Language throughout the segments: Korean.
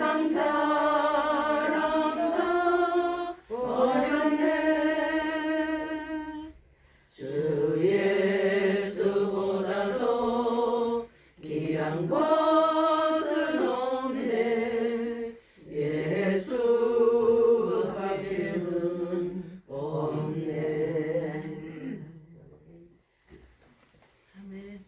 세상 자랑다 버렸네. 주 예수보다도 귀한 것은 없네. 예수밖에는 없네. 아멘.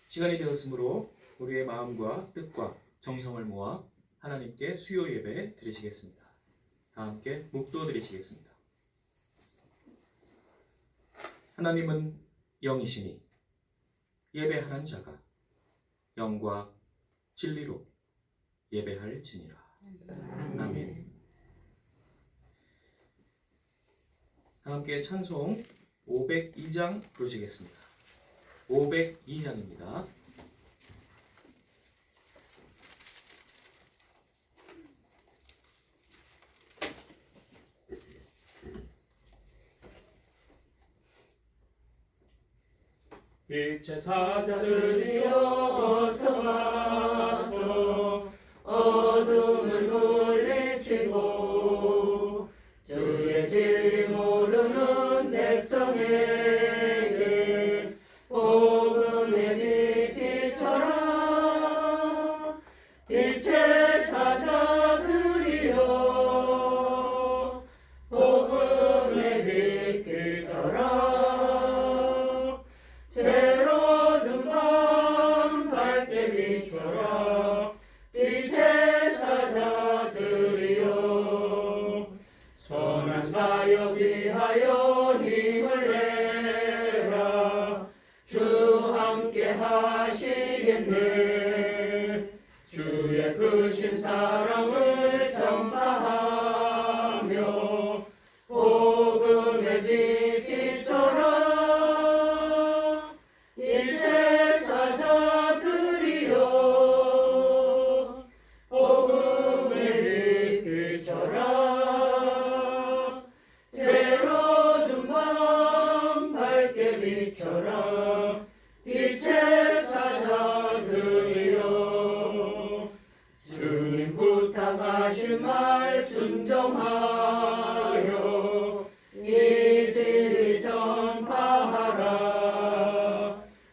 시간이 되었으므로 우리의 마음과 뜻과 정성을 모아 하나님께 수요 예배 드리시겠습니다. 다 함께 묵도 드리시겠습니다. 하나님은 영이시니 예배하는 자가 영과 진리로 예배할지니라. 아멘. 다 함께 찬송 502장 부르시겠습니다. 502장입니다. 빛의 사자들이여 어서 와서 어둠을 물리치고 주의 진리 모르는 백성에게 복음의 빛 비춰라. 빛의 사자들이여 복음의 빛 비춰라. 새로운 밤 밝게 비춰라. 빛의 사자들이여 선한 사역 위하여 힘을 내라. 주 함께 하시겠네. 주의 크신 사랑을 전파하며 복음의 빛 비춰라. 일체 사자들이여 복음의 빛 비춰라. 새로운 밤 밝게 비춰라. 빛의 사자들이여 주님 부탁하신 말 순종하여 이 진리 전파하라.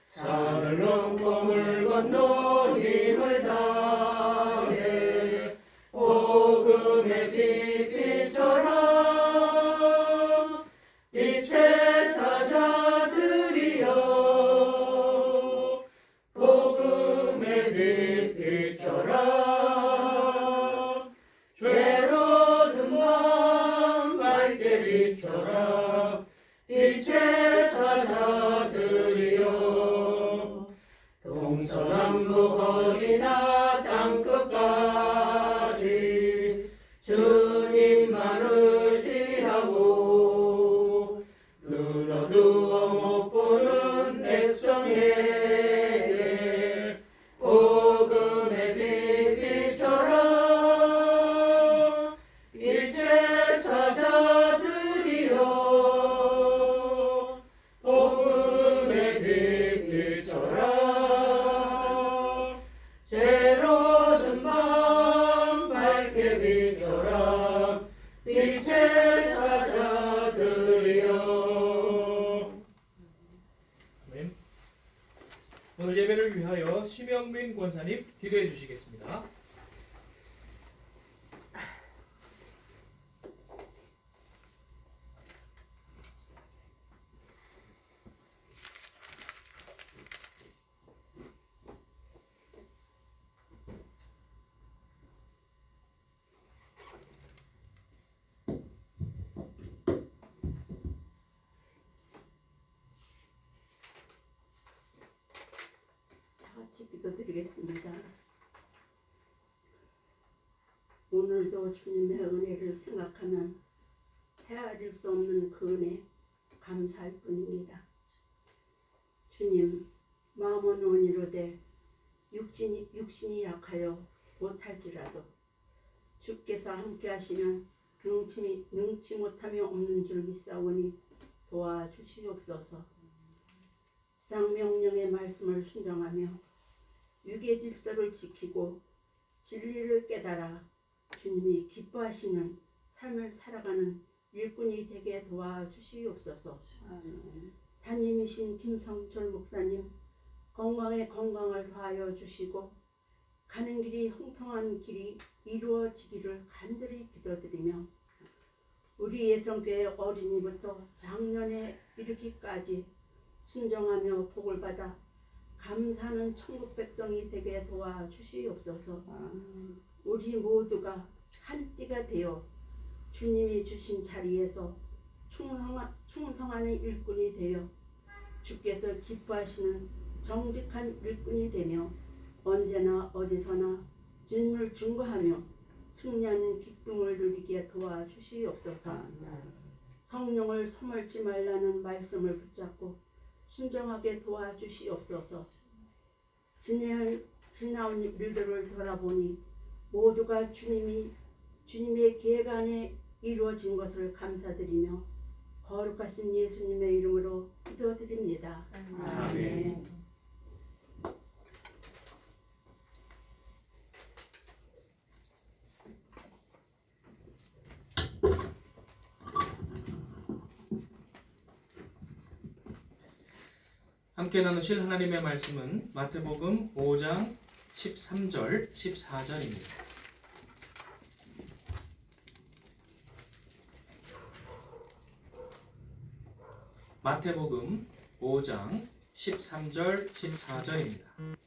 산을 넘고 물 건너 힘을 다해 복음의 빛 비춰라. 빛의 사자들이여 복음의 빛 비춰라. 죄로운 밤 밝게 비춰라. 빛의 사자들이여 동서남북 어디나 땅끝까지 주님만 의지하고 눈 어두워 못 보는 백성에게 복음의 빛 비춰라. 빛의 사자들이여 복음의 빛 비춰라. 새로운 밤 밝게 비춰라. 빛의 사자들이여. 아멘. 오늘 예배를 위하여 심영민 권사님 기도해 주시겠습니다. 같이 기도드리겠습니다. 오늘도 주님의 은혜를 생각하면 헤아릴 수 없는 그 은혜 감사할 뿐입니다. 주님, 마음은 원이로되 육신이 약하여 못할지라도 주께서 함께 하시면 능치 못하며 없는 줄 믿사오니 도와주시옵소서. 쌍명령의 말씀을 순종하며 육의 질서를 지키고 진리를 깨달아 주님이 기뻐하시는 삶을 살아가는 일꾼이 되게 도와주시옵소서. 담임이신 김성철 목사님 건강에 건강을 더하여 주시고 가는 길이 형통한 길이 이루어지기를 간절히 기도드리며 우리 예성교회 어린이부터 장년에 이르기까지 순종하며 복을 받아 감사하는 천국 백성이 되게 도와주시옵소서. 우리 모두가 한 띠가 되어 주님이 주신 자리에서 충성하는 일꾼이 되어 주께서 기뻐하시는 정직한 일꾼이 되며 언제나 어디서나 주님을 증거하며 승리하는 기쁨을 누리게 도와주시옵소서. 성령을 소멸치 말라는 말씀을 붙잡고 순종하게 도와주시옵소서. 지나온 일들을 돌아보니 모두가 주님의 계획 안에 이루어진 것을 감사드리며 거룩하신 예수님의 이름으로 기도드립니다. 아멘. 함께 나누실 하나님의 말씀은 마태복음 5장 13절 14절입니다. 마태복음 5장 13절 14절입니다.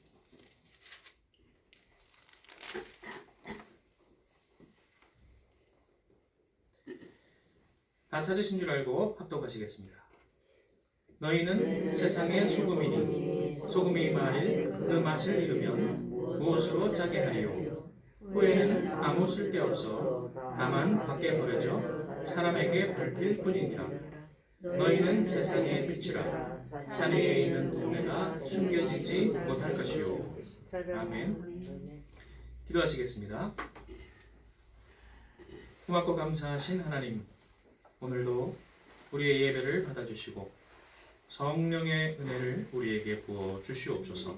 다 찾으신 줄 알고 합독하시겠습니다. 너희는 세상의 소금이니 소금이 만일 그 맛을 잃으면 무엇으로 짜게 하리요? 후에는 아무 쓸데없어 다만 밖에 버려져 사람에게 밟힐 뿐이니라. 너희는 세상의 빛이라. 산 위에 있는 동네가 숨겨지지 못할 것이요. 아멘. 기도하시겠습니다. 고맙고 감사하신 하나님, 오늘도 우리의 예배를 받아주시고 성령의 은혜를 우리에게 부어 주시옵소서.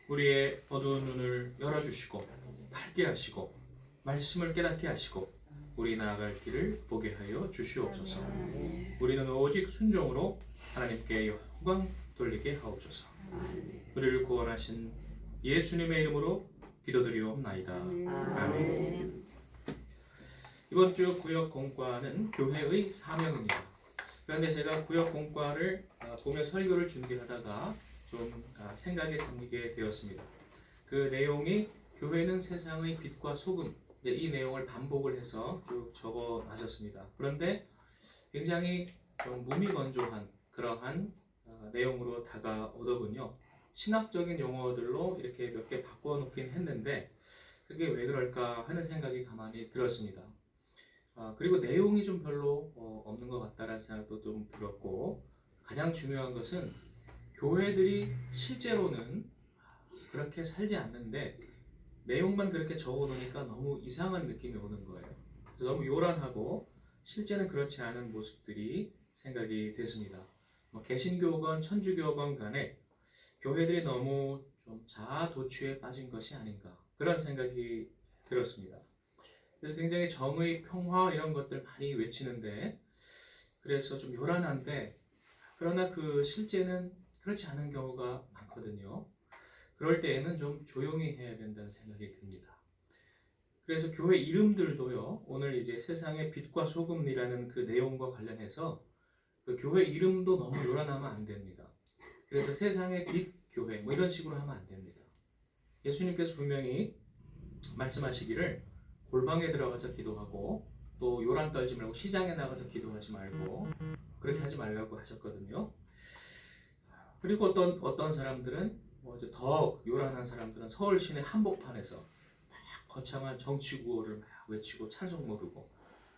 우리의 어두운 눈을 열어주시고 밝게 하시고 말씀을 깨닫게 하시고 우리 나아갈 길을 보게 하여 주시옵소서. 우리는 오직 순종으로 하나님께 영광 돌리게 하옵소서. 우리를 구원하신 예수님의 이름으로 기도드리옵나이다. 아멘. 이번 주 구역 공과는 교회의 사명입니다. 그런데 제가 구역 공과를 보며 설교를 준비하다가 좀 생각에 잠기게 되었습니다. 그 내용이 교회는 세상의 빛과 소금, 이제 이 내용을 반복을 해서 쭉 적어 놨었습니다. 그런데 굉장히 좀 무미건조한 그러한 내용으로 다가오더군요. 신학적인 용어들로 이렇게 몇 개 바꿔놓긴 했는데 그게 왜 그럴까 하는 생각이 가만히 들었습니다. 그리고 내용이 좀 별로 없는 것 같다라는 생각도 좀 들었고, 가장 중요한 것은 교회들이 실제로는 그렇게 살지 않는데 내용만 그렇게 적어놓으니까 너무 이상한 느낌이 오는 거예요. 그래서 너무 요란하고 실제는 그렇지 않은 모습들이 생각이 됐습니다. 개신교건 천주교건 간에 교회들이 너무 좀 자아 도취에 빠진 것이 아닌가, 그런 생각이 들었습니다. 그래서 굉장히 정의, 평화 이런 것들 많이 외치는데, 그래서 좀 요란한데 그러나 그 실제는 그렇지 않은 경우가 많거든요. 그럴 때에는 좀 조용히 해야 된다는 생각이 듭니다. 그래서 교회 이름들도요, 오늘 이제 세상의 빛과 소금이라는 그 내용과 관련해서 그 교회 이름도 너무 요란하면 안 됩니다. 그래서 세상의 빛 교회 뭐 이런 식으로 하면 안 됩니다. 예수님께서 분명히 말씀하시기를 골방에 들어가서 기도하고 또 요란 떨지 말고 시장에 나가서 기도하지 말고 그렇게 하지 말라고 하셨거든요. 그리고 어떤 사람들은 이제 더 요란한 사람들은 서울 시내 한복판에서 막 거창한 정치 구호를 막 외치고 찬송 부르고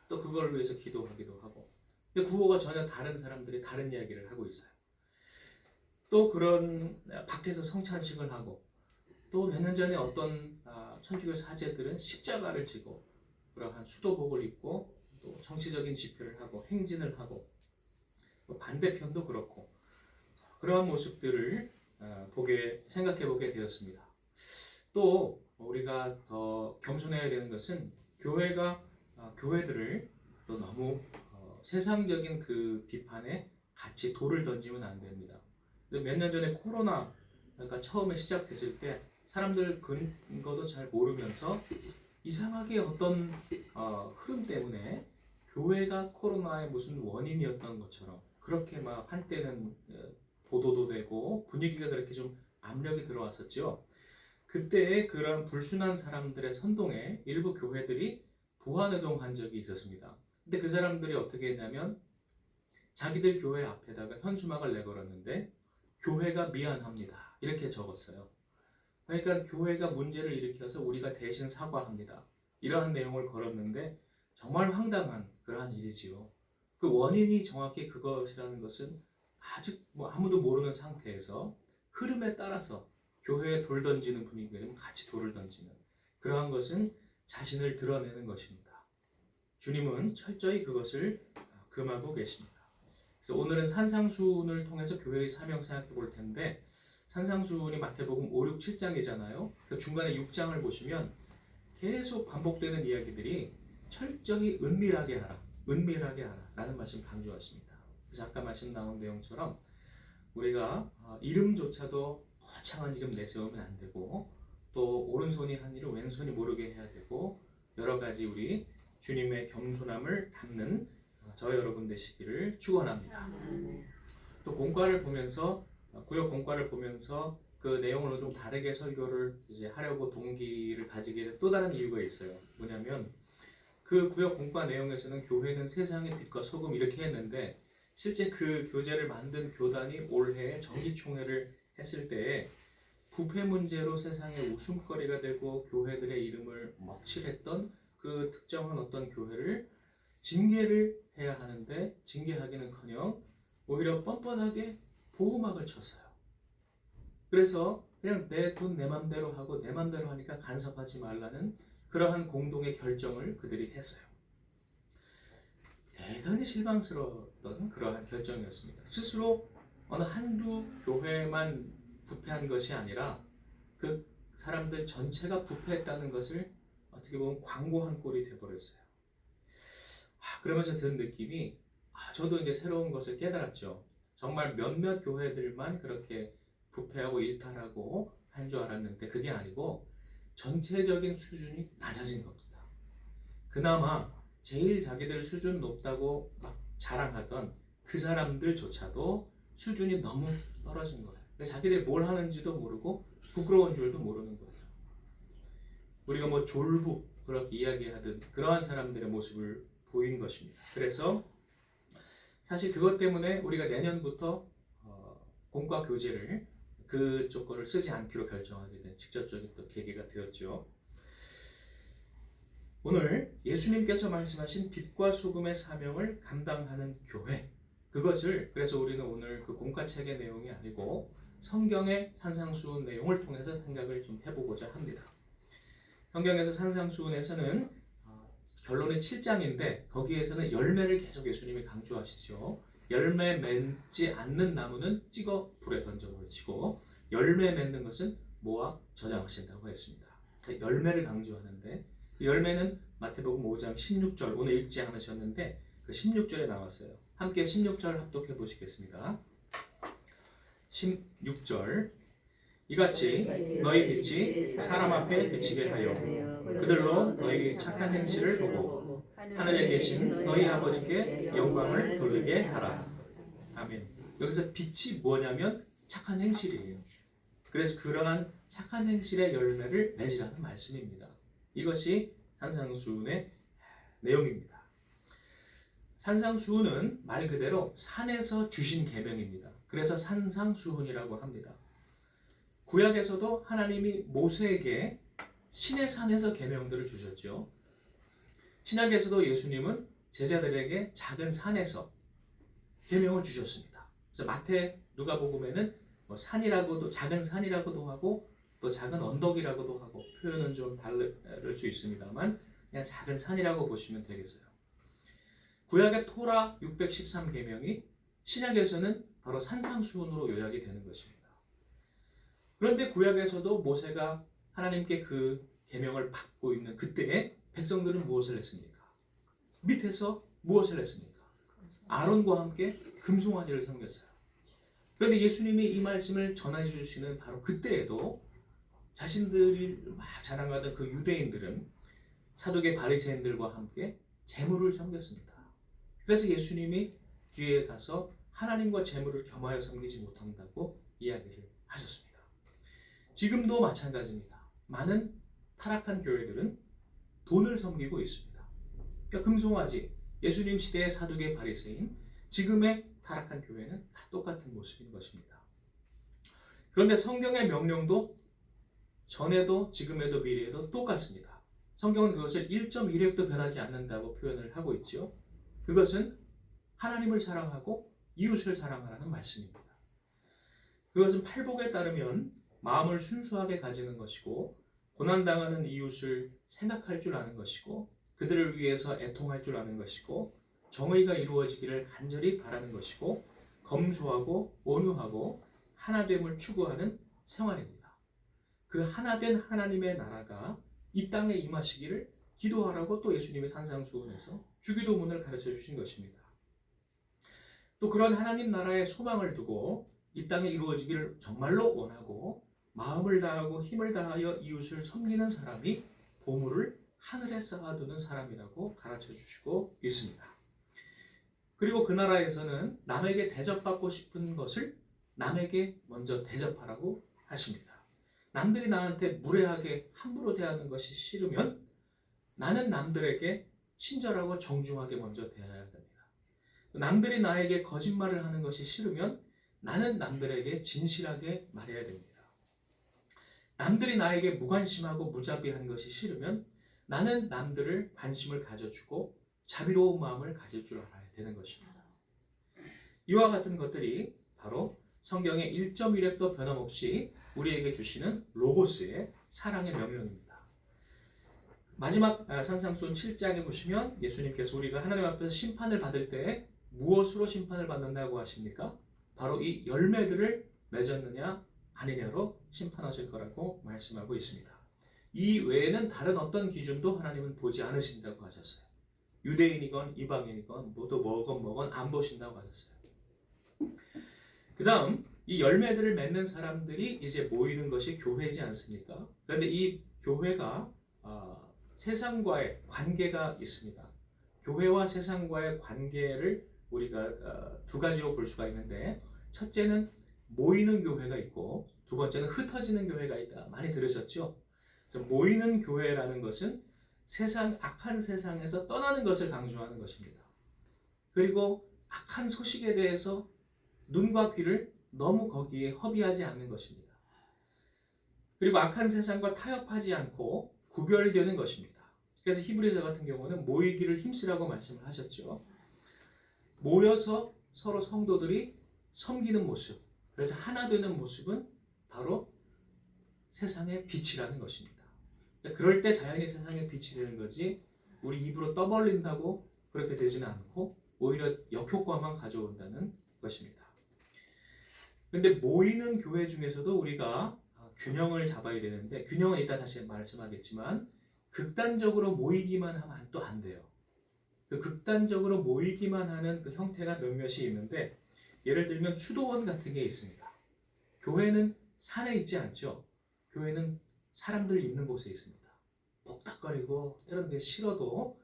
또 그걸 위해서 기도하기도 하고. 근데 구호가 전혀 다른 사람들이 다른 이야기를 하고 있어요. 또 그런 밖에서 성찬식을 하고 또 몇 년 전에 어떤 천주교 사제들은 십자가를 지고 그러한 수도복을 입고 또 정치적인 집회를 하고 행진을 하고 또 반대편도 그렇고 그러한 모습들을 생각해 보게 되었습니다. 또 우리가 더 겸손해야 되는 것은 교회들을 또 너무 세상적인 그 비판에 같이 돌을 던지면 안 됩니다. 몇 년 전에 코로나가 처음에 시작됐을 때 사람들 근거도 잘 모르면서 이상하게 어떤 흐름 때문에 교회가 코로나의 무슨 원인이었던 것처럼 그렇게 막 한때는 보도도 되고 분위기가 그렇게 좀 압력이 들어왔었죠. 그때 그런 불순한 사람들의 선동에 일부 교회들이 부안해동한 적이 있었습니다. 근데 그 사람들이 어떻게 했냐면 자기들 교회 앞에다가 현수막을 내걸었는데 교회가 미안합니다 이렇게 적었어요. 그러니까 교회가 문제를 일으켜서 우리가 대신 사과합니다 이러한 내용을 걸었는데 정말 황당한 그러한 일이지요. 그 원인이 정확히 그것이라는 것은 아직 아무도 모르는 상태에서 흐름에 따라서 교회에 돌 던지는 분위기는 같이 돌을 던지는 그러한 것은 자신을 드러내는 것입니다. 주님은 철저히 그것을 금하고 계십니다. 그래서 오늘은 산상수훈을 통해서 교회의 사명 생각해 볼 텐데 산상수훈이 마태복음 5, 6, 7장이잖아요. 그 중간에 6장을 보시면 계속 반복되는 이야기들이 철저히 은밀하게 하라 라는 말씀 강조했습니다. 그래서 아까 말씀 나온 내용처럼 우리가 이름조차도 거창한 이름 내세우면 안 되고 또 오른손이 한 일을 왼손이 모르게 해야 되고 여러 가지 우리 주님의 겸손함을 담는 저 여러분 되시기를 축원합니다. 또 공과를 보면서 구역 공과를 보면서 그 내용으로 좀 다르게 설교를 이제 하려고 동기를 가지게 된 또 다른 이유가 있어요. 뭐냐면 그 구역 공과 내용에서는 교회는 세상의 빛과 소금 이렇게 했는데 실제 그 교재를 만든 교단이 올해 정기총회를 했을 때에 부패 문제로 세상의 웃음거리가 되고 교회들의 이름을 먹칠했던 그 특정한 어떤 교회를 징계를 해야 하는데 징계하기는커녕 오히려 뻔뻔하게 보호막을 쳤어요. 그래서 그냥 내 돈 내 맘대로 하고 내 맘대로 하니까 간섭하지 말라는 그러한 공동의 결정을 그들이 했어요. 대단히 실망스러웠던 그러한 결정이었습니다. 스스로 어느 한두 교회만 부패한 것이 아니라 그 사람들 전체가 부패했다는 것을 어떻게 보면 광고한 꼴이 돼버렸어요. 그러면서 든 느낌이 저도 이제 새로운 것을 깨달았죠. 정말 몇몇 교회들만 그렇게 부패하고 일탈하고 한 줄 알았는데 그게 아니고 전체적인 수준이 낮아진 겁니다. 그나마 제일 자기들 수준 높다고 막 자랑하던 그 사람들조차도 수준이 너무 떨어진 거예요. 자기들이 뭘 하는지도 모르고 부끄러운 줄도 모르는 거예요. 우리가 졸부 그렇게 이야기하던 그러한 사람들의 모습을 보인 것입니다. 그래서 사실 그것 때문에 우리가 내년부터 공과 교재를 그쪽 거를 쓰지 않기로 결정하게 된 직접적인 또 계기가 되었죠. 오늘 예수님께서 말씀하신 빛과 소금의 사명을 감당하는 교회, 그것을 그래서 우리는 오늘 그 공과책의 내용이 아니고 성경의 산상수훈 내용을 통해서 생각을 좀 해보고자 합니다. 성경에서 산상수훈에서는 결론이 7장인데 거기에서는 열매를 계속 예수님이 강조하시죠. 열매 맺지 않는 나무는 찍어 불에 던져버리시고 열매 맺는 것은 모아 저장하신다고 했습니다. 열매를 강조하는데 그 열매는 마태복음 5장 16절 오늘 읽지 않으셨는데 그 16절에 나왔어요. 함께 16절 합독해 보시겠습니다. 16절 이같이 너희 빛이 사람 앞에 비치게 하여 그들로 너희 착한 행실을 보고 하늘에 계신 너희 아버지께 영광을 돌리게 하라. 아멘. 여기서 빛이 뭐냐면 착한 행실이에요. 그래서 그러한 착한 행실의 열매를 맺으라는 말씀입니다. 이것이 산상수훈의 내용입니다. 산상수훈은 말 그대로 산에서 주신 계명입니다. 그래서 산상수훈이라고 합니다. 구약에서도 하나님이 모세에게 신의 산에서 계명들을 주셨죠. 신약에서도 예수님은 제자들에게 작은 산에서 계명을 주셨습니다. 그래서 마태, 누가복음에는 뭐 산이라고도, 작은 산이라고도 하고 또 작은 언덕이라고도 하고, 표현은 좀 다를 수 있습니다만 그냥 작은 산이라고 보시면 되겠어요. 구약의 토라 613계명이 신약에서는 바로 산상수훈으로 요약이 되는 것입니다. 그런데 구약에서도 모세가 하나님께 그 계명을 받고 있는 그때에 백성들은 무엇을 했습니까? 밑에서 무엇을 했습니까? 아론과 함께 금송아지를 섬겼어요. 그런데 예수님이 이 말씀을 전해 주시는 바로 그때에도 자신들이 막 자랑하던 그 유대인들은 사두개 바리새인들과 함께 재물을 섬겼습니다. 그래서 예수님이 뒤에 가서 하나님과 재물을 겸하여 섬기지 못한다고 이야기를 하셨습니다. 지금도 마찬가지입니다. 많은 타락한 교회들은 돈을 섬기고 있습니다. 그러니까 금송아지, 예수님 시대의 사두개 바리새인, 지금의 타락한 교회는 다 똑같은 모습인 것입니다. 그런데 성경의 명령도 전에도 지금에도 미래에도 똑같습니다. 성경은 그것을 1.1획도 변하지 않는다고 표현을 하고 있죠. 그것은 하나님을 사랑하고 이웃을 사랑하라는 말씀입니다. 그것은 팔복에 따르면 마음을 순수하게 가지는 것이고, 고난당하는 이웃을 생각할 줄 아는 것이고, 그들을 위해서 애통할 줄 아는 것이고, 정의가 이루어지기를 간절히 바라는 것이고, 검소하고 온유하고 하나됨을 추구하는 생활입니다. 그 하나된 하나님의 나라가 이 땅에 임하시기를 기도하라고 또 예수님의 산상수훈에서 주기도문을 가르쳐 주신 것입니다. 또 그런 하나님 나라의 소망을 두고 이 땅에 이루어지기를 정말로 원하고 마음을 다하고 힘을 다하여 이웃을 섬기는 사람이 보물을 하늘에 쌓아두는 사람이라고 가르쳐 주시고 있습니다. 그리고 그 나라에서는 남에게 대접받고 싶은 것을 남에게 먼저 대접하라고 하십니다. 남들이 나한테 무례하게 함부로 대하는 것이 싫으면 나는 남들에게 친절하고 정중하게 먼저 대해야 됩니다. 남들이 나에게 거짓말을 하는 것이 싫으면 나는 남들에게 진실하게 말해야 됩니다. 남들이 나에게 무관심하고 무자비한 것이 싫으면 나는 남들을 관심을 가져주고 자비로운 마음을 가질 줄 알아야 되는 것입니다. 이와 같은 것들이 바로 성경의 1.1획도 변함없이 우리에게 주시는 로고스의 사랑의 명령입니다. 마지막 산상수훈 7장에 보시면 예수님께서 우리가 하나님 앞에서 심판을 받을 때 무엇으로 심판을 받는다고 하십니까? 바로 이 열매들을 맺었느냐 아니냐로 심판하실 거라고 말씀하고 있습니다. 이 외에는 다른 어떤 기준도 하나님은 보지 않으신다고 하셨어요. 유대인이건 이방인이건 모두 뭐건 안 보신다고 하셨어요. 그 다음 이 열매들을 맺는 사람들이 이제 모이는 것이 교회이지 않습니까? 그런데 이 교회가 세상과의 관계가 있습니다. 교회와 세상과의 관계를 우리가 두 가지로 볼 수가 있는데, 첫째는 모이는 교회가 있고 두 번째는 흩어지는 교회가 있다. 많이 들으셨죠? 모이는 교회라는 것은 악한 세상에서 떠나는 것을 강조하는 것입니다. 그리고 악한 소식에 대해서 눈과 귀를 너무 거기에 허비하지 않는 것입니다. 그리고 악한 세상과 타협하지 않고 구별되는 것입니다. 그래서 히브리서 같은 경우는 모이기를 힘쓰라고 말씀을 하셨죠. 모여서 서로 성도들이 섬기는 모습, 그래서 하나 되는 모습은 바로 세상의 빛이라는 것입니다. 그럴 때 자연히 세상의 빛이 되는 거지, 우리 입으로 떠벌린다고 그렇게 되지는 않고 오히려 역효과만 가져온다는 것입니다. 그런데 모이는 교회 중에서도 우리가 균형을 잡아야 되는데, 균형은 이따 다시 말씀하겠지만 극단적으로 모이기만 하면 또 안 돼요. 그 극단적으로 모이기만 하는 그 형태가 몇몇이 있는데, 예를 들면 수도원 같은 게 있습니다. 교회는 산에 있지 않죠. 교회는 사람들 있는 곳에 있습니다. 복닥거리고 때로는 그게 싫어도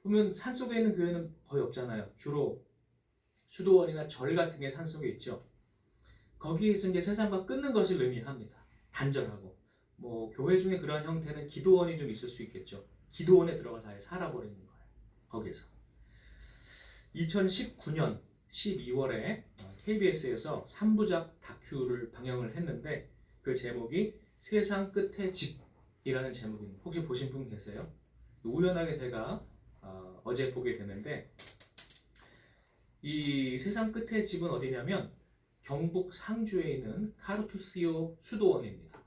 보면 산속에 있는 교회는 거의 없잖아요. 주로 수도원이나 절 같은 게 산속에 있죠. 거기에서 이제 세상과 끊는 것을 의미합니다. 단절하고. 교회 중에 그러한 형태는 기도원이 좀 있을 수 있겠죠. 기도원에 들어가서 아예 살아버리는 거예요. 거기서. 2019년 12월에 KBS에서 3부작 다큐를 방영을 했는데, 그 그 제목이 세상 끝의 집이라는 제목입니다. 혹시 보신 분 계세요? 우연하게 제가 어제 보게 됐는데 이 세상 끝의 집은 어디냐면 경북 상주에 있는 카르투시오 수도원입니다.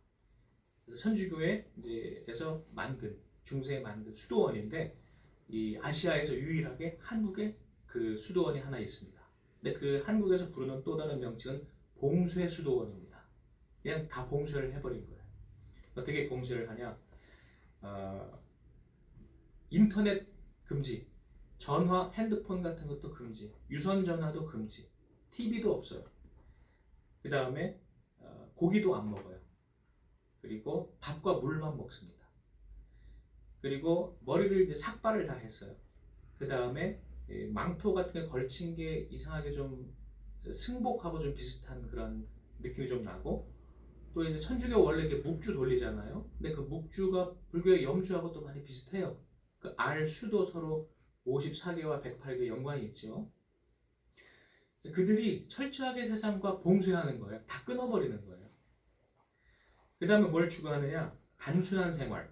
그래서 천주교에서 만든 중세에 만든 수도원인데 이 아시아에서 유일하게 한국에 그 수도원이 하나 있습니다. 근데 그 한국에서 부르는 또 다른 명칭은 봉쇄 수도원입니다. 그냥 다 봉쇄를 해버린 거예요. 어떻게 봉쇄를 하냐? 인터넷 금지, 전화, 핸드폰 같은 것도 금지, 유선 전화도 금지, TV도 없어요. 그 다음에 고기도 안 먹어요. 그리고 밥과 물만 먹습니다. 그리고 머리를 이제 삭발을 다 했어요. 그 다음에 망토 같은 게 걸친 게 이상하게 좀 승복하고 좀 비슷한 그런 느낌이 좀 나고, 또 이제 천주교 원래 이게 묵주 돌리잖아요. 근데 그 묵주가 불교의 염주하고 또 많이 비슷해요. 그 알 수도 서로 54개와 108개 연관이 있죠. 그래서 그들이 철저하게 세상과 봉쇄하는 거예요. 다 끊어버리는 거예요. 그 다음에 뭘 추구하느냐? 단순한 생활.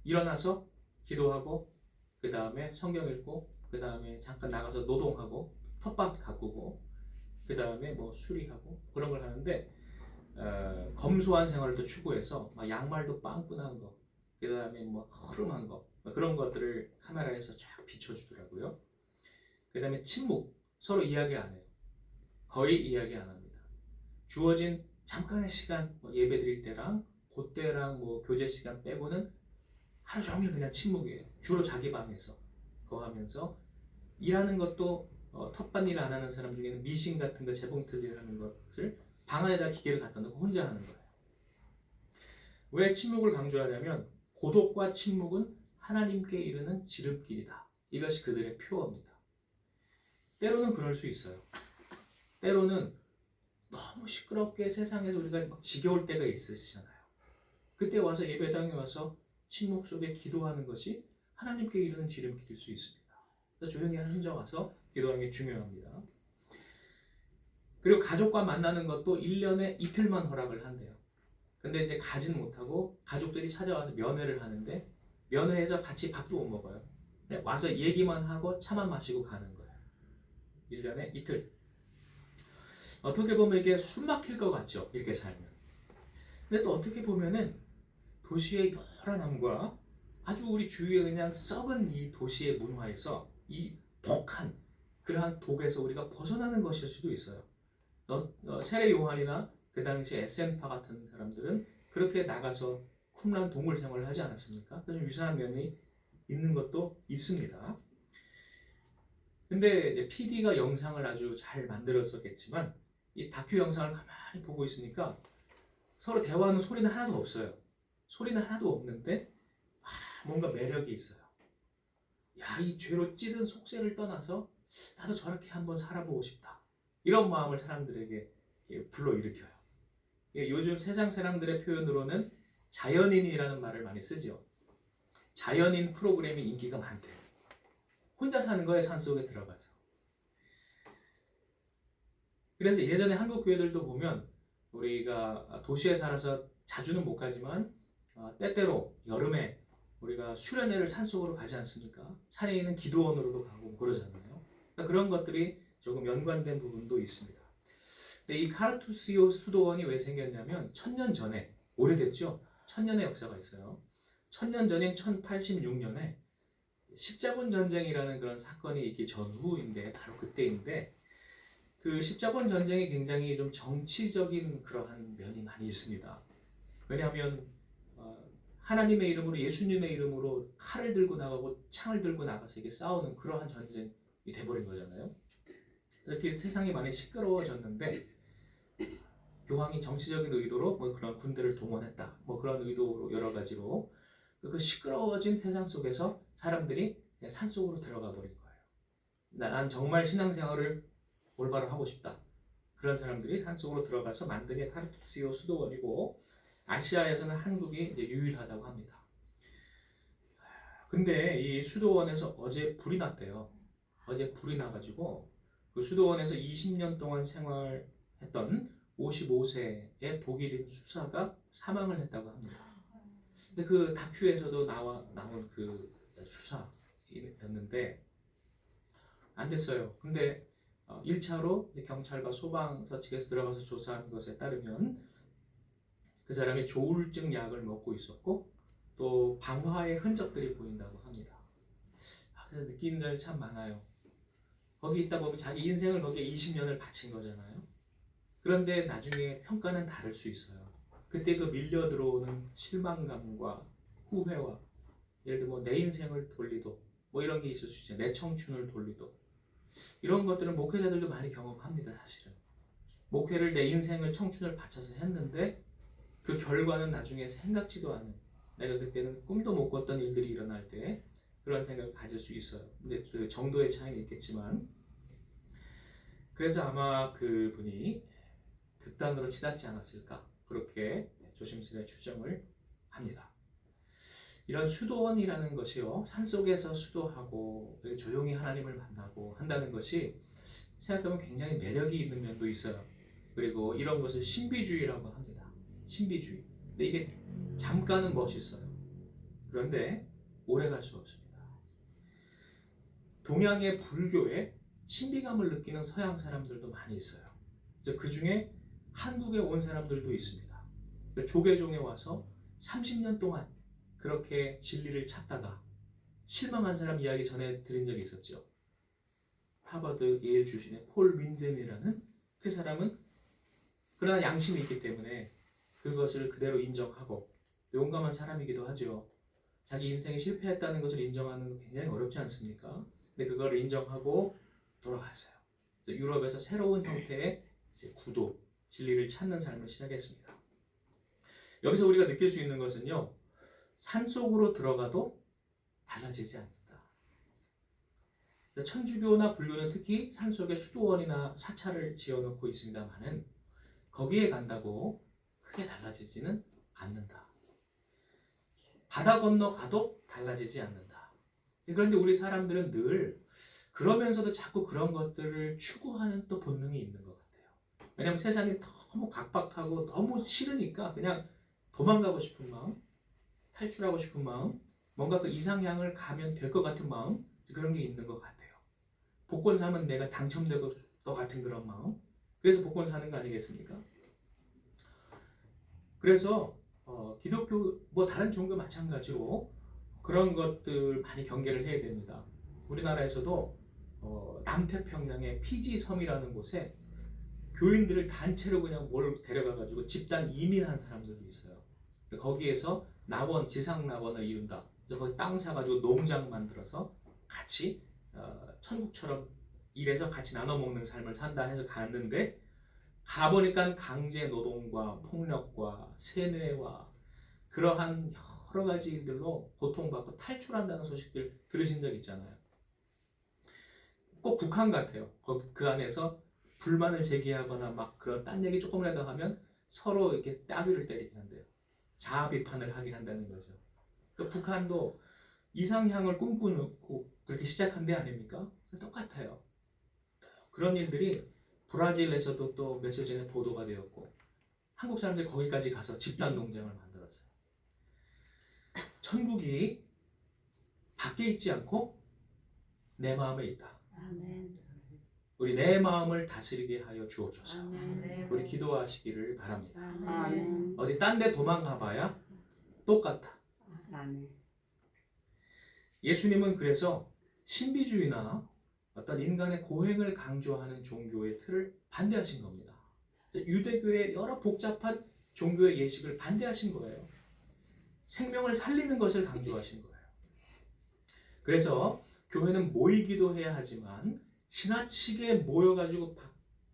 일어나서 기도하고, 그 다음에 성경 읽고, 그 다음에 잠깐 나가서 노동하고, 텃밭 가꾸고, 그 다음에 뭐 수리하고 그런 걸 하는데, 검소한 생활을 또 추구해서 막 양말도 빵꾸난 거, 그 다음에 뭐 허름한 거, 그런 것들을 카메라에서 쫙 비춰주더라고요. 그 다음에 침묵, 서로 이야기 안 해요. 거의 이야기 안 합니다. 주어진 잠깐의 시간, 뭐 예배 드릴 때랑 그때랑 뭐 교제 시간 빼고는 하루 종일 그냥 침묵이에요. 주로 자기 방에서 그거 하면서 일하는 것도 텃밭일 안 하는 사람 중에는 미신 같은 거 재봉틀일 하는 것을 방 안에다 기계를 갖다 놓고 혼자 하는 거예요. 왜 침묵을 강조하냐면 고독과 침묵은 하나님께 이르는 지름길이다. 이것이 그들의 표어입니다. 때로는 그럴 수 있어요. 때로는 너무 시끄럽게 세상에서 우리가 막 지겨울 때가 있으시잖아요. 그때 와서 예배당에 와서 침묵 속에 기도하는 것이 하나님께 이르는 지름길일 수 있습니다. 그래서 조용히 혼자 와서 기도하는 게 중요합니다. 그리고 가족과 만나는 것도 1년에 이틀만 허락을 한대요. 근데 이제 가진 못하고 가족들이 찾아와서 면회를 하는데 면회에서 같이 밥도 못 먹어요. 그냥 와서 얘기만 하고 차만 마시고 가는 거예요. 1년에 이틀. 어떻게 보면 이게 숨 막힐 것 같죠, 이렇게 살면. 근데 또 어떻게 보면은 도시의 요란함과 아주 우리 주위에 그냥 썩은 이 도시의 문화에서 이 독한 그러한 독에서 우리가 벗어나는 것일 수도 있어요. 세례 요한이나 그 당시 에센파 같은 사람들은 그렇게 나가서 쿰란 동물 생활을 하지 않았습니까? 좀 유사한 면이 있는 것도 있습니다. 근데 이제 PD가 영상을 아주 잘 만들었었겠지만 이 다큐 영상을 가만히 보고 있으니까 서로 대화하는 소리는 하나도 없어요. 소리는 하나도 없는데 뭔가 매력이 있어요. 야, 이 죄로 찌든 속세를 떠나서 나도 저렇게 한번 살아보고 싶다. 이런 마음을 사람들에게 불러일으켜요. 요즘 세상 사람들의 표현으로는 자연인이라는 말을 많이 쓰죠. 자연인 프로그램이 인기가 많대요. 혼자 사는 거에 산속에 들어가서. 그래서 예전에 한국 교회들도 보면 우리가 도시에 살아서 자주는 못 가지만 때때로 여름에 우리가 수련회를 산속으로 가지 않습니까? 산에 있는 기도원으로도 가고 그러잖아요. 그러니까 그런 것들이 조금 연관된 부분도 있습니다. 근데 이 카르투시오 수도원이 왜 생겼냐면 1000년 전에, 오래됐죠? 1000년의 역사가 있어요. 1000년 전인 1086년에 십자군 전쟁이라는 그런 사건이 있기 전후인데 바로 그때인데 그 십자군 전쟁이 굉장히 좀 정치적인 그러한 면이 많이 있습니다. 왜냐하면 하나님의 이름으로, 예수님의 이름으로 칼을 들고 나가고 창을 들고 나가서 이게 싸우는 그러한 전쟁이 돼버린 거잖아요. 이렇게 세상이 많이 시끄러워졌는데 교황이 정치적인 의도로 뭐 그런 군대를 동원했다, 뭐 그런 의도로 여러 가지로 그 시끄러워진 세상 속에서 사람들이 그냥 산속으로 들어가 버린 거예요. 난 정말 신앙생활을 올바로 하고 싶다. 그런 사람들이 산속으로 들어가서 만든 게 카르투시오 수도원이고 아시아에서는 한국이 이제 유일하다고 합니다. 근데 이 수도원에서 어제 불이 났대요. 어제 불이 나가지고 그 수도원에서 20년 동안 생활했던 55세의 독일인 수사가 사망을 했다고 합니다. 근데 그 다큐에서도 나온 그 수사였는데 안 됐어요. 근데 1차로 경찰과 소방서 측에서 들어가서 조사한 것에 따르면 그 사람이 조울증 약을 먹고 있었고 또 방화의 흔적들이 보인다고 합니다. 그래서 느끼는 점이 참 많아요. 거기 있다 보면 자기 인생을 거기에 20년을 바친 거잖아요. 그런데 나중에 평가는 다를 수 있어요. 그때 그 밀려 들어오는 실망감과 후회와 예를 들어 내 인생을 돌리도 뭐 이런 게 있을 수 있어요. 내 청춘을 돌리도 이런 것들은 목회자들도 많이 경험합니다. 사실은 목회를 내 인생을 청춘을 바쳐서 했는데 그 결과는 나중에 생각지도 않은 내가 그때는 꿈도 못 꿨던 일들이 일어날 때 그런 생각을 가질 수 있어요. 근데 그 정도의 차이는 있겠지만 그래서 아마 그분이 극단으로 치닫지 않았을까 그렇게 조심스레 추정을 합니다. 이런 수도원이라는 것이요 산속에서 수도하고 조용히 하나님을 만나고 한다는 것이 생각하면 굉장히 매력이 있는 면도 있어요. 그리고 이런 것을 신비주의라고 합니다. 신비주의. 근데 이게 잠깐은 멋있어요. 그런데 오래 갈 수 없습니다. 동양의 불교에 신비감을 느끼는 서양 사람들도 많이 있어요. 그 중에 한국에 온 사람들도 있습니다. 조계종에 와서 30년 동안 그렇게 진리를 찾다가 실망한 사람 이야기 전에 들은 적이 있었죠. 하버드 예일 출신의 폴 윈젠이라는 그 사람은 그러나 양심이 있기 때문에 그것을 그대로 인정하고 용감한 사람이기도 하죠. 자기 인생이 실패했다는 것을 인정하는 건 굉장히 어렵지 않습니까? 근데 그걸 인정하고 돌아갔어요. 유럽에서 새로운 형태의 이제 구도, 진리를 찾는 삶을 시작했습니다. 여기서 우리가 느낄 수 있는 것은요. 산속으로 들어가도 달라지지 않는다. 천주교나 불교는 특히 산속에 수도원이나 사찰을 지어놓고 있습니다만은 거기에 간다고 크게 달라지지는 않는다. 바다 건너 가도 달라지지 않는다. 그런데 우리 사람들은 늘 그러면서도 자꾸 그런 것들을 추구하는 또 본능이 있는 것 같아요. 왜냐하면 세상이 너무 각박하고 너무 싫으니까 그냥 도망가고 싶은 마음, 탈출하고 싶은 마음, 뭔가 그 이상향을 가면 될 것 같은 마음, 그런 게 있는 것 같아요. 복권 사면 내가 당첨될 것 같은 그런 마음. 그래서 복권 사는 거 아니겠습니까? 그래서 기독교 뭐 다른 종교 마찬가지로 그런 것들 많이 경계를 해야 됩니다. 우리나라에서도 남태평양의 피지 섬이라는 곳에 교인들을 단체로 그냥 데려가가지고 집단 이민한 사람들도 있어요. 거기에서 낙원, 지상 낙원을 이룬다. 그래서 거기 땅 사가지고 농장 만들어서 같이 천국처럼 일해서 같이 나눠 먹는 삶을 산다 해서 갔는데 가보니까 강제 노동과 폭력과 세뇌와 그러한 여러 가지 일들로 고통받고 탈출한다는 소식들 들으신 적 있잖아요. 꼭 북한 같아요. 그 안에서 불만을 제기하거나 막 그런 딴 얘기 조금이라도 하면 서로 이렇게 따귀를 때리게 한대요. 자아 비판을 하게 한다는 거죠. 그러니까 북한도 이상향을 꿈꾸고 그렇게 시작한 데 아닙니까? 똑같아요. 그런 일들이 브라질에서도 또 며칠 전에 보도가 되었고 한국 사람들이 거기까지 가서 집단 농장을 만들었어요. 천국이 밖에 있지 않고 내 마음에 있다. 아멘. 우리 내 마음을 다스리게 하여 주옵소서. 아멘. 우리 기도하시기를 바랍니다. 아멘. 어디 딴 데 도망가 봐야 똑같아. 아멘. 예수님은 그래서 신비주의나 어떤 인간의 고행을 강조하는 종교의 틀을 반대하신 겁니다. 유대교의 여러 복잡한 종교의 예식을 반대하신 거예요. 생명을 살리는 것을 강조하신 거예요. 그래서 교회는 모이기도 해야 하지만 지나치게 모여가지고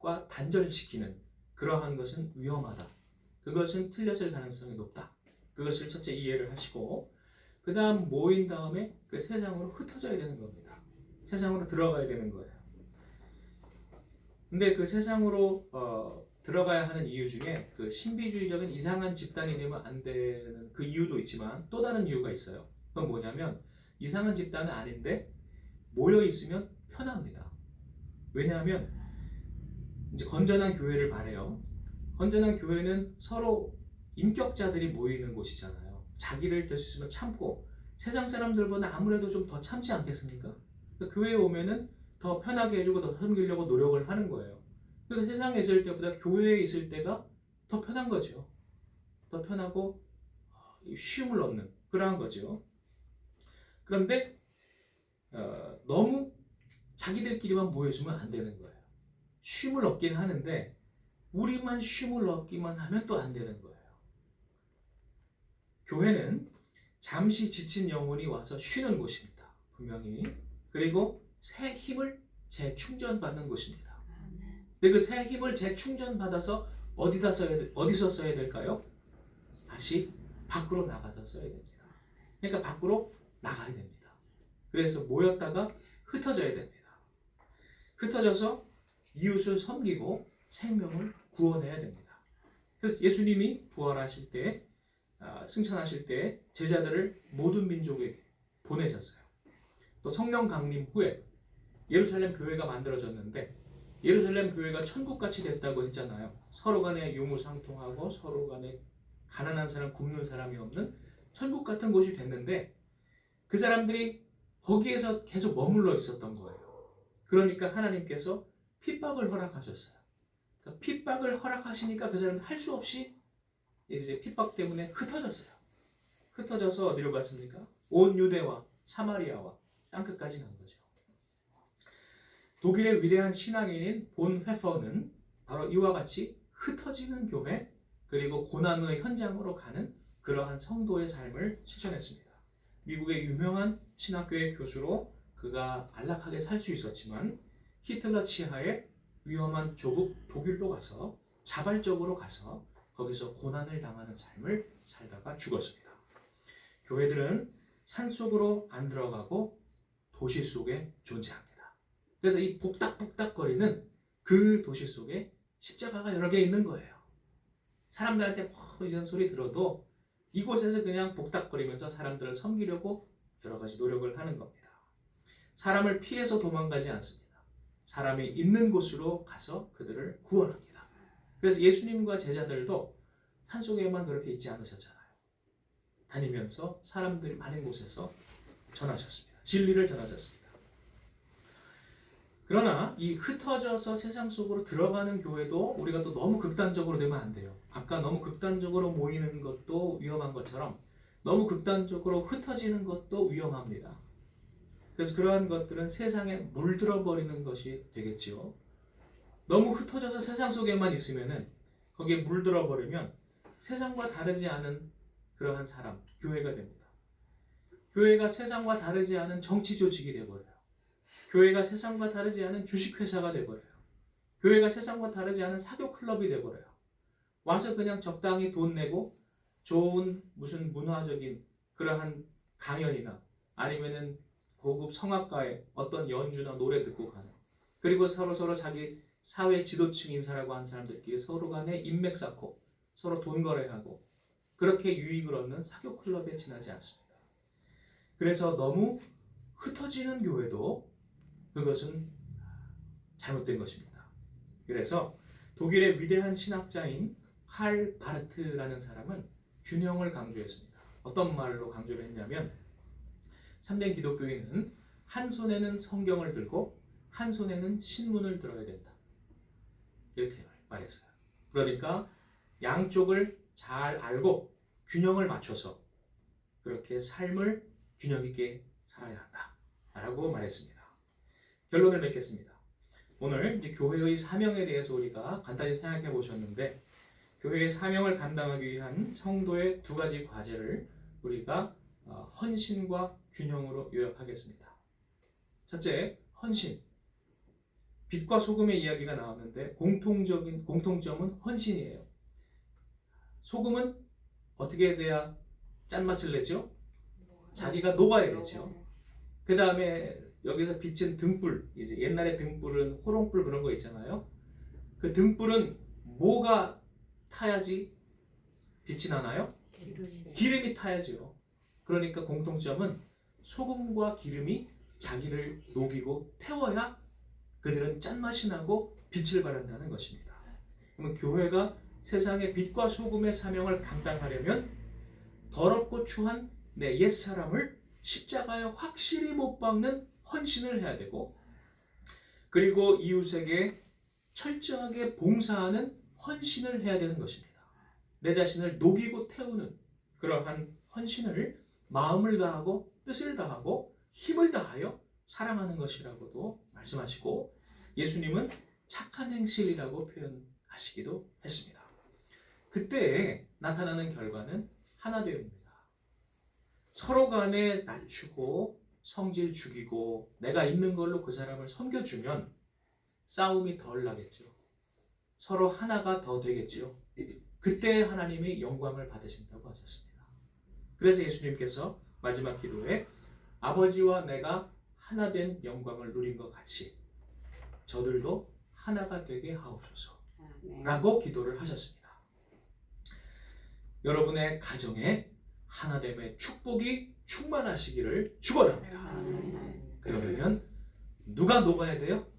밖과 단절시키는 그러한 것은 위험하다. 그것은 틀렸을 가능성이 높다. 그것을 첫째 이해를 하시고 그 다음 모인 다음에 그 세상으로 흩어져야 되는 겁니다. 세상으로 들어가야 되는 거예요. 근데 그 세상으로 들어가야 하는 이유 중에 그 신비주의적인 이상한 집단이 되면 안 되는 그 이유도 있지만 또 다른 이유가 있어요. 그건 뭐냐면 이상한 집단은 아닌데 모여 있으면 편합니다. 왜냐하면 이제 건전한 교회를 말해요. 언제나 교회는 서로 인격자들이 모이는 곳이잖아요. 자기를 될 수 있으면 참고 세상 사람들보다 아무래도 좀 더 참지 않겠습니까? 그러니까 교회에 오면은 더 편하게 해주고 더 섬기려고 노력을 하는 거예요. 그러니까 세상에 있을 때보다 교회에 있을 때가 더 편한 거죠. 더 편하고 쉼을 얻는 그러한 거죠. 그런데 너무 자기들끼리만 모여주면 안 되는 거예요. 쉼을 얻긴 하는데 우리만 쉼을 얻기만 하면 또 안 되는 거예요. 교회는 잠시 지친 영혼이 와서 쉬는 곳입니다. 분명히. 그리고 새 힘을 재충전받는 곳입니다. 근데 그 새 힘을 재충전받아서 어디서 써야 될까요? 다시 밖으로 나가서 써야 됩니다. 그러니까 밖으로 나가야 됩니다. 그래서 모였다가 흩어져야 됩니다. 흩어져서 이웃을 섬기고 생명을 구원해야 됩니다. 그래서 예수님이 부활하실 때, 승천하실 때 제자들을 모든 민족에게 보내셨어요. 또 성령 강림 후에 예루살렘 교회가 만들어졌는데 예루살렘 교회가 천국같이 됐다고 했잖아요. 서로 간에 유무상통하고 서로 간에 가난한 사람, 굶는 사람이 없는 천국 같은 곳이 됐는데 그 사람들이 거기에서 계속 머물러 있었던 거예요. 그러니까 하나님께서 핍박을 허락하셨어요. 그러니까 핍박을 허락하시니까 그 사람들 할 수 없이 이제 핍박 때문에 흩어졌어요. 흩어져서 어디로 갔습니까? 온 유대와 사마리아와 땅끝까지 간 거죠. 독일의 위대한 신앙인인 본 회퍼는 바로 이와 같이 흩어지는 교회 그리고 고난의 현장으로 가는 그러한 성도의 삶을 실천했습니다. 미국의 유명한 신학교의 교수로 그가 안락하게 살 수 있었지만 히틀러 치하에 위험한 조국 독일로 가서 자발적으로 가서 거기서 고난을 당하는 삶을 살다가 죽었습니다. 교회들은 산속으로 안 들어가고 도시 속에 존재합니다. 그래서 이 복닥복닥거리는 그 도시 속에 십자가가 여러 개 있는 거예요. 사람들한테 이런 소리 들어도 이곳에서 그냥 복닥거리면서 사람들을 섬기려고 여러 가지 노력을 하는 겁니다. 사람을 피해서 도망가지 않습니다. 사람이 있는 곳으로 가서 그들을 구원합니다. 그래서 예수님과 제자들도 산속에만 그렇게 있지 않으셨잖아요. 다니면서 사람들이 많은 곳에서 전하셨습니다. 진리를 전하셨습니다. 그러나 이 흩어져서 세상 속으로 들어가는 교회도 우리가 또 너무 극단적으로 되면 안 돼요. 아까 너무 극단적으로 모이는 것도 위험한 것처럼 너무 극단적으로 흩어지는 것도 위험합니다. 그래서 그러한 것들은 세상에 물들어 버리는 것이 되겠지요. 너무 흩어져서 세상 속에만 있으면은 거기에 물들어 버리면 세상과 다르지 않은 그러한 사람, 교회가 됩니다. 교회가 세상과 다르지 않은 정치 조직이 되어버려요. 교회가 세상과 다르지 않은 주식회사가 되어버려요. 교회가 세상과 다르지 않은 사교 클럽이 되어버려요. 와서 그냥 적당히 돈 내고 좋은 무슨 문화적인 그러한 강연이나 아니면은 고급 성악가의 어떤 연주나 노래 듣고 가는, 그리고 서로 자기 사회 지도층 인사라고 하는 사람들끼리 서로 간에 인맥 쌓고 서로 돈 거래하고 그렇게 유익을 얻는 사교 클럽에 지나지 않습니다. 그래서 너무 흩어지는 교회도 그것은 잘못된 것입니다. 그래서 독일의 위대한 신학자인 칼 바르트라는 사람은 균형을 강조했습니다. 어떤 말로 강조를 했냐면 참된 기독교인은 한 손에는 성경을 들고 한 손에는 신문을 들어야 된다. 이렇게 말했어요. 그러니까 양쪽을 잘 알고 균형을 맞춰서 그렇게 삶을 균형 있게 살아야 한다 라고 말했습니다. 결론을 맺겠습니다. 오늘 이제 교회의 사명에 대해서 우리가 간단히 생각해 보셨는데 교회의 사명을 감당하기 위한 성도의 두 가지 과제를 우리가 헌신과 균형으로 요약하겠습니다. 첫째, 헌신. 빛과 소금의 이야기가 나왔는데 공통점은 헌신이에요. 소금은 어떻게 돼야 짠맛을 내죠? 자기가 녹아야 되죠. 그 다음에 여기서 빛은 등불, 이제 옛날에 등불은 호롱불 그런 거 있잖아요. 그 등불은 뭐가 타야지 빛이 나나요? 기름이 타야죠. 그러니까 공통점은 소금과 기름이 자기를 녹이고 태워야 그들은 짠맛이 나고 빛을 발한다는 것입니다. 그러면 교회가 세상의 빛과 소금의 사명을 감당하려면 더럽고 추한 내 옛사람을 십자가에 확실히 못 박는 헌신을 해야 되고, 그리고 이웃에게 철저하게 봉사하는 헌신을 해야 되는 것입니다. 내 자신을 녹이고 태우는 그러한 헌신을 마음을 다하고 뜻을 다하고 힘을 다하여 사랑하는 것이라고도 말씀하시고, 예수님은 착한 행실이라고 표현하시기도 했습니다. 그때 나타나는 결과는 하나됨입니다. 서로 간에 낮추고 성질 죽이고 내가 있는 걸로 그 사람을 섬겨주면 싸움이 덜 나겠죠. 서로 하나가 더 되겠지요. 그때 하나님이 영광을 받으신다고 하셨습니다. 그래서 예수님께서 마지막 기도에 아버지와 내가 하나 된 영광을 누린 것 같이 저들도 하나가 되게 하옵소서 라고 기도를 하셨습니다. 여러분의 가정에 하나됨의 축복이 충만하시기를 축원합니다. 그러려면 누가 녹아야 돼요?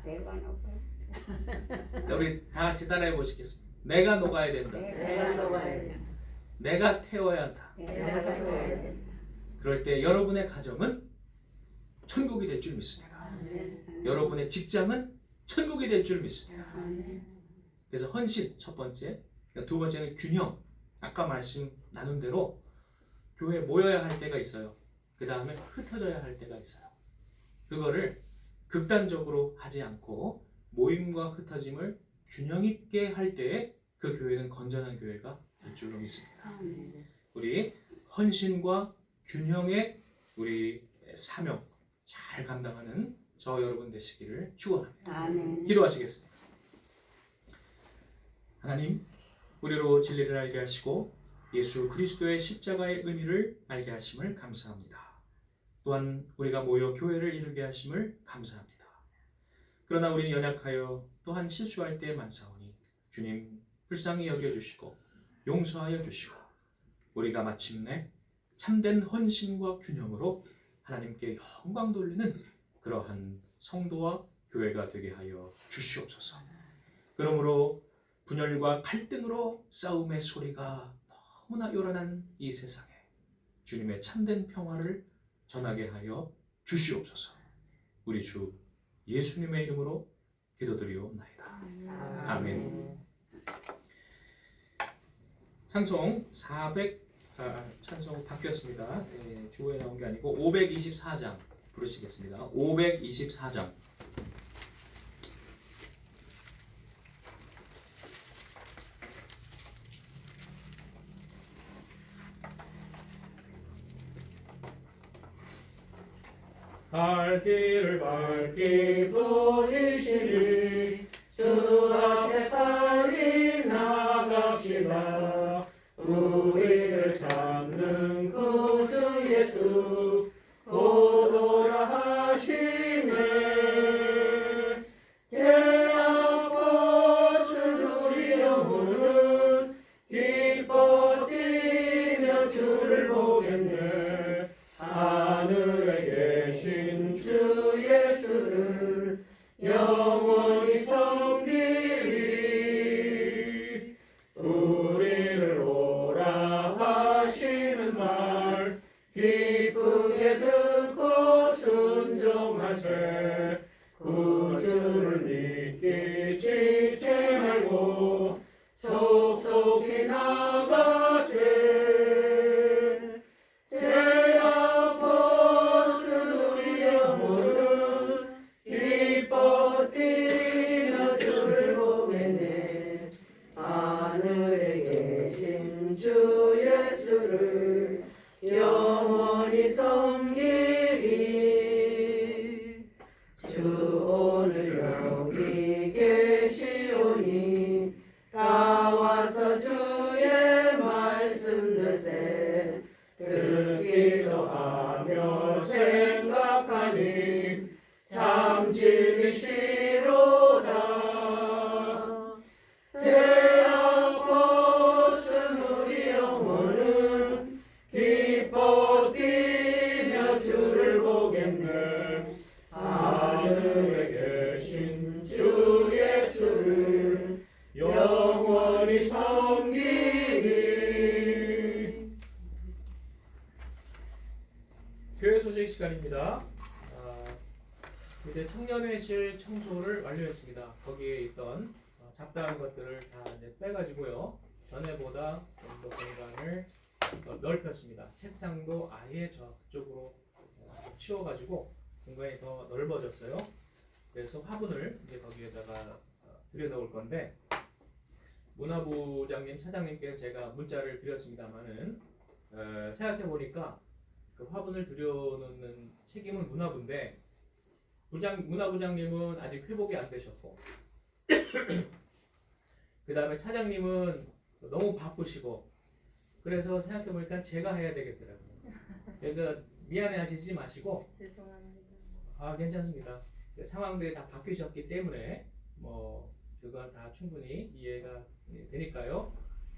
내가 녹아야 우리 다 같이 따라해 보시겠습니다. 내가 녹아야 된다. 내가 녹아야 된다. 내가 태워야 한다. 내가 태워야 된다. 그럴 때 여러분의 가정은 천국이 될 줄 믿습니다. 아멘. 여러분의 직장은 천국이 될 줄 믿습니다. 아멘. 그래서 헌신 첫 번째, 두 번째는 균형. 아까 말씀 나눈 대로 교회에 모여야 할 때가 있어요. 그 다음에 흩어져야 할 때가 있어요. 그거를 극단적으로 하지 않고 모임과 흩어짐을 균형 있게 할 때에 그 교회는 건전한 교회가 될 줄로 믿습니다. 우리 헌신과 균형의 우리 사명 잘 감당하는 저 여러분 되시기를 축원합니다. 아멘. 기도하시겠습니다. 하나님, 우리로 진리를 알게 하시고 예수 그리스도의 십자가의 의미를 알게 하심을 감사합니다. 또한 우리가 모여 교회를 이루게 하심을 감사합니다. 그러나 우리는 연약하여 또한 실수할 때 많사오니 주님 불쌍히 여겨주시고 용서하여 주시고 우리가 마침내 참된 헌신과 균형으로 하나님께 영광 돌리는 그러한 성도와 교회가 되게 하여 주시옵소서. 그러므로 분열과 갈등으로 싸움의 소리가 너무나 요란한 이 세상에 주님의 참된 평화를 전하게 하여 주시옵소서. 우리 주 예수님의 이름으로 기도드리옵나이다. 아멘. 찬송 400 찬송 바뀌었습니다. 주호에 나온 게 아니고 524장 부르시겠습니다. 524장. 갈 길을 밝히 보이시니 주 앞에 빨리 나갑시다. 우리를 찾는 구주 예수 곧 오라 하시네. 죄악 벗은 우리 영혼은 기뻐 뛰며 주를 보겠네. 하늘에 계신 주 예수를 영원히 섬기리. 우리를 오라 하시는 말 기쁘게 듣고 순종하세. 구주를 믿기 지체 말고 속속히 나가세. 죄악 벗은 우리 영혼은 기뻐 뛰며 주를 보겠네. 하늘에 계신 주 예수를 영원히 섬기리. 주 오늘 여기 계시오니 나와서 주의 말씀 듣세. 듣기도 하며 생각하니 참 즐기시로다. 죄악 벗은 우리 영혼은 기뻐 뛰며 주를 보겠네. 하늘에 계신 주 예수를 영원히 시간입니다. 이제 청년회실 청소를 완료했습니다. 거기에 있던 잡다한 것들을 다 이제 빼가지고요. 전에보다 좀 더 공간을 넓혔습니다. 책상도 아예 저쪽으로 치워가지고 공간이 더 넓어졌어요. 그래서 화분을 이제 거기에다가 들여놓을 건데 문화부장님, 차장님께 제가 문자를 드렸습니다만은 생각해 보니까 그 화분을 들여놓는 책임은 문화부인데 문화부장님은 아직 회복이 안 되셨고 그 다음에 차장님은 너무 바쁘시고 그래서 생각해 보니까 제가 해야 되겠더라고요. 그러니까 미안해 하시지 마시고 죄송합니다. 괜찮습니다. 상황들이 다 바뀌셨기 때문에 뭐 그건 다 충분히 이해가 되니까요.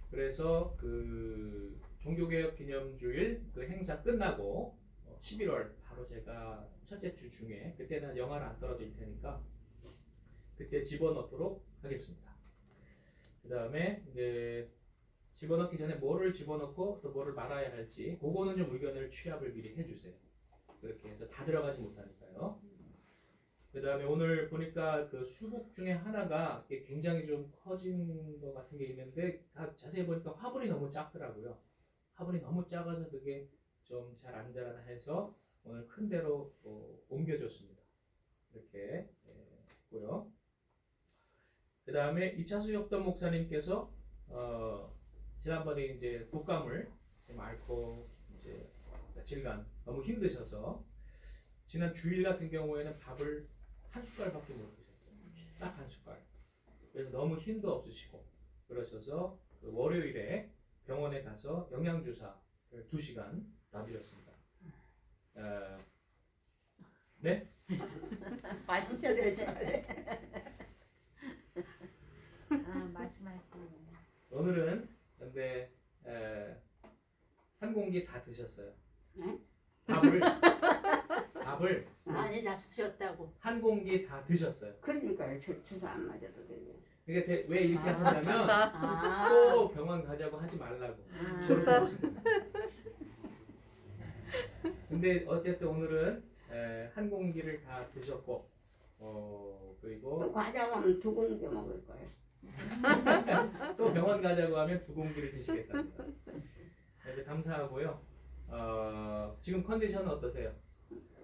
그래서 그 종교개혁 기념주일 그 행사 끝나고 11월 바로 제가 첫째 주 중에 그때는 영화는 안 떨어질 테니까 그때 집어넣도록 하겠습니다. 그 다음에 이제 집어넣기 전에 뭐를 집어넣고 또 뭐를 말아야 할지 그거는 좀 의견을 취합을 미리 해주세요. 그렇게 해서 다 들어가지 못하니까요. 그 다음에 오늘 보니까 그 수국 중에 하나가 굉장히 좀 커진 것 같은 게 있는데 자세히 보니까 화분이 너무 작더라고요. 화분이 너무 작아서 그게 좀 잘 안 자라나 해서 오늘 큰 데로 옮겨줬습니다. 이렇게 했고요. 그 다음에 이차수 협동 목사님께서 지난번에 이제 독감을 좀 앓고 이제 며칠간 너무 힘드셔서 지난 주일 같은 경우에는 밥을 한 숟갈밖에 못 드셨어요. 딱 한 숟갈. 그래서 너무 힘도 없으시고 그러셔서 그 월요일에 병원에 가서 영양주사를 2시간 놔드렸습니다. 네? 맞으셔야 잘해. 말씀하시네요. 오늘은 근데 한 공기 다 드셨어요. 네? 밥을 많이 잡수셨다고. 한 공기 다 드셨어요. 그러니까요. 주사 안 맞아도 되고. 그러니까 왜 이렇게 하셨냐면 아, 또 병원 가자고 하지 말라고. 주사. 근데 어쨌든 오늘은 한 공기를 다 드셨고 그리고 또 과자 오면 2공기 먹을 거예요. 또 병원 가자고 하면 2공기를 드시겠답니다. 그래서 감사하고요. 지금 컨디션은 어떠세요?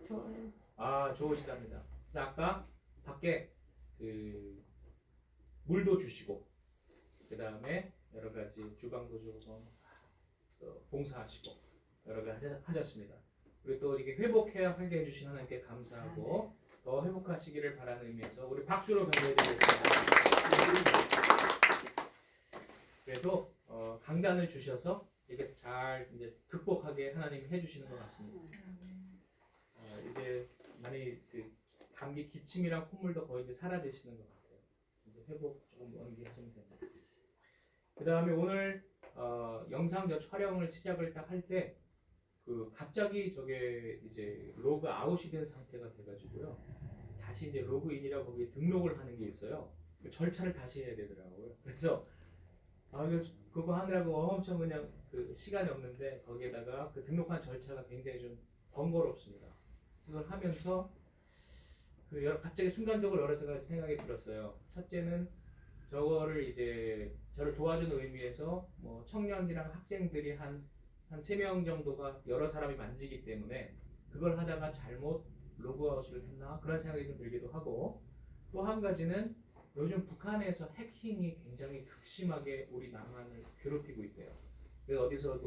좋아요. 좋으시답니다. 그래서 아까 밖에 그 물도 주시고 그 다음에 여러 가지 주방도 조금 봉사하시고 여러 가지 하셨습니다. 그리고 또 이렇게 회복해야 하게 해주신 하나님께 감사하고 더 회복하시기를 바라는 의미에서 우리 박수로 격려해드리겠습니다. 그래도 강단을 주셔서 이게 잘 이제 극복하게 하나님이 해주시는 것 같습니다. 이제 많이 그 감기 기침이랑 콧물도 거의 이제 사라지시는 것 같아요. 이제 회복 조금 연기하시면 됩니다. 그 다음에 오늘 영상 촬영을 시작을 딱 할 때 그 갑자기 저게 이제 로그 아웃이 된 상태가 돼가지고요. 다시 이제 로그인이라고 거기에 등록을 하는 게 있어요. 그 절차를 다시 해야 되더라고요. 그래서 그거 하느라고 엄청 그냥 그 시간이 없는데 거기에다가 그 등록한 절차가 굉장히 좀 번거롭습니다. 그걸 하면서 갑자기 순간적으로 여러 가지 생각이 들었어요. 첫째는 저거를 이제 저를 도와주는 의미에서 뭐 청년이랑 학생들이 한 3명 정도가 여러 사람이 만지기 때문에 그걸 하다가 잘못 로그아웃을 했나 그런 생각이 좀 들기도 하고 또 한 가지는 요즘 북한에서 해킹이 굉장히 극심하게 우리 남한을 괴롭히고 있대요. 그래서 어디서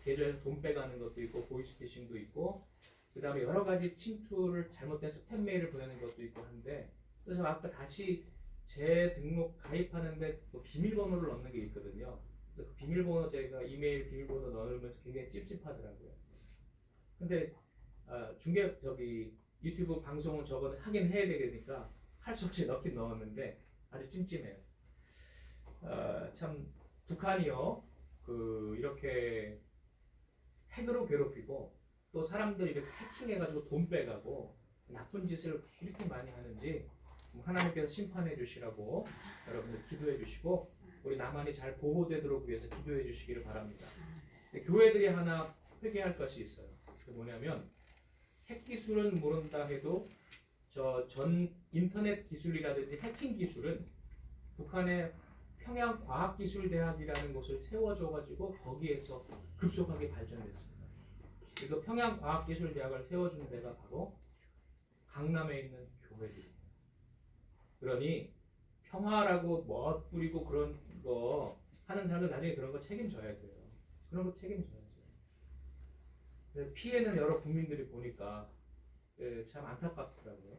계좌에서 돈 빼가는 것도 있고 보이스피싱도 있고 그 다음에 여러 가지 침투를 잘못된 스팸 메일을 보내는 것도 있고 한데 그래서 아까 다시 재등록 가입하는데 또 비밀번호를 넣는 게 있거든요. 그 비밀번호 제가 이메일 비밀번호 넣으면서 굉장히 찝찝하더라고요. 근데 유튜브 방송은 저번에 하긴 해야 되니까 할 수 없이 넣긴 넣었는데 아주 찜찜해요. 참 북한이요 이렇게 핵으로 괴롭히고 또 사람들이 이렇게 해킹해가지고 돈 빼가고 나쁜 짓을 왜 이렇게 많이 하는지 하나님께서 심판해 주시라고 여러분들 기도해 주시고 우리 남한이 잘 보호되도록 위해서 기도해 주시기를 바랍니다. 교회들이 하나 회개할 것이 있어요. 그게 뭐냐면 핵 기술은 모른다 해도 저 전 인터넷 기술이라든지 해킹 기술은 북한의 평양과학기술대학이라는 곳을 세워줘가지고 거기에서 급속하게 발전됐습니다. 그 평양과학기술대학을 세워준 데가 바로 강남에 있는 교회들이에요. 그러니 평화라고 멋부리고 그런 거 하는 사람들 나중에 그런 거 책임져야 돼요. 그런 거 책임져야죠. 피해는 여러 국민들이 보니까 참 안타깝더라고요.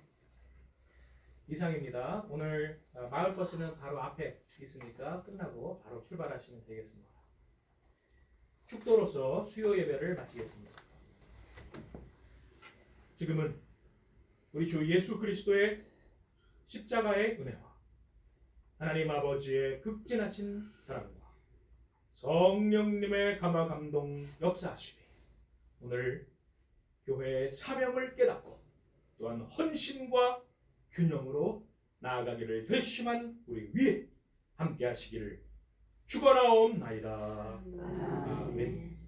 이상입니다. 오늘 마을버스는 바로 앞에 있으니까 끝나고 바로 출발하시면 되겠습니다. 축도로서 수요 예배를 마치겠습니다. 지금은 우리 주 예수 그리스도의 십자가의 은혜와 하나님 아버지의 극진하신 사랑과 성령님의 감화 감동 역사하심이 오늘 교회의 사명을 깨닫고 또한 헌신과 균형으로 나아가기를 결심한 우리 위에 함께 하시기를 축원하옵나이다. 아멘.